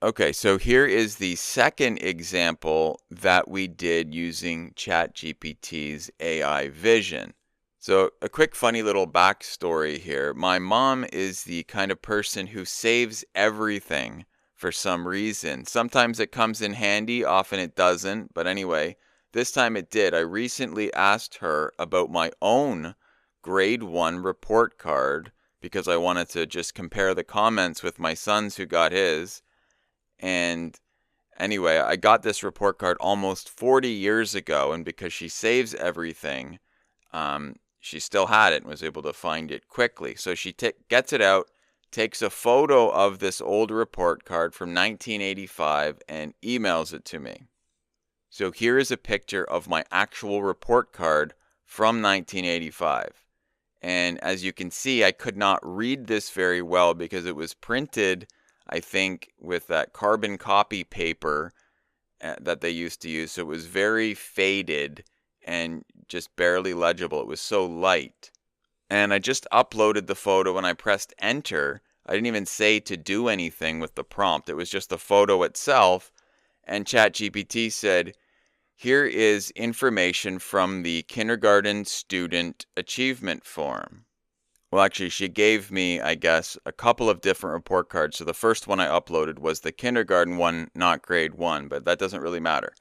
Okay, so here is the second example that we did using ChatGPT's AI vision. So, a quick funny little backstory here. My mom is the kind of person who saves everything for some reason. Sometimes it comes in handy, often it doesn't. But anyway, this time it did. I recently asked her about my own grade one report card because I wanted to just compare the comments with my son's who got his. And anyway, I got this report card almost 40 years ago, and because she saves everything, she still had it and was able to find it quickly. So she gets it out, takes a photo of this old report card from 1985, and emails it to me. So here is a picture of my actual report card from 1985. And as you can see, I could not read this very well because it was printed, I think, with that carbon copy paper that they used to use. So it was very faded and just barely legible. It was so light. And I just uploaded the photo and I pressed enter. I didn't even say to do anything with the prompt. It was just the photo itself. And ChatGPT said, here is information from the kindergarten student achievement form. Well, actually, she gave me, I guess, a couple of different report cards. So the first one I uploaded was the kindergarten one, not grade one, but that doesn't really matter.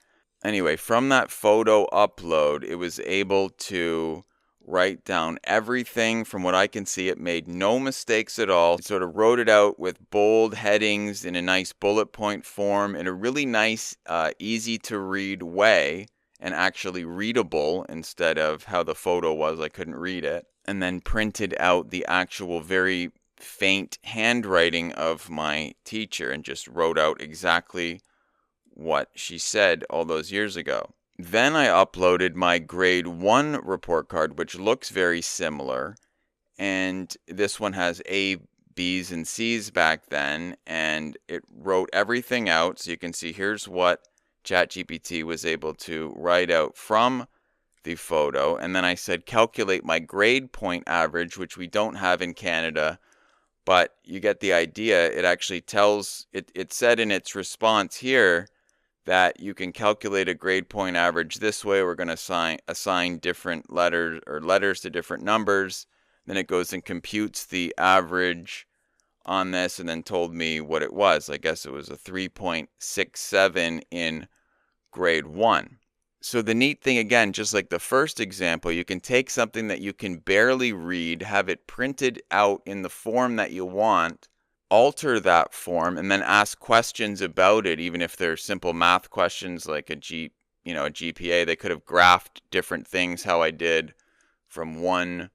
Anyway, from that photo upload, it was able to write down everything. From what I can see, it made no mistakes at all. It sort of wrote it out with bold headings in a nice bullet point form in a really nice, easy to read way, and actually readable instead of how the photo was. I couldn't read it. And then printed out the actual very faint handwriting of my teacher and just wrote out exactly what she said all those years ago. Then I uploaded my grade 1 report card, which looks very similar. And this one has A, B's, and C's back then. And it wrote everything out. So you can see here's what ChatGPT was able to write out from the photo. And then I said, calculate my grade point average, which we don't have in Canada. But you get the idea. It actually tells, it said in its response here, that you can calculate a grade point average this way. We're going to assign different letters to different numbers. Then it goes and computes the average on this and then told me what it was. I guess it was a 3.67 in grade 1. So the neat thing, again, just like the first example, you can take something that you can barely read, have it printed out in the form that you want, alter that form, and then ask questions about it. Even if they're simple math questions like a GPA, they could have graphed different things how I did from one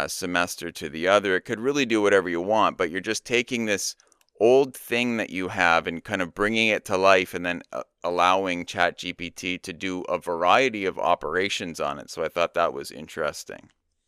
semester to the other. It could really do whatever you want, but you're just taking this old thing that you have and kind of bringing it to life, and then allowing ChatGPT to do a variety of operations on it. So I thought that was interesting.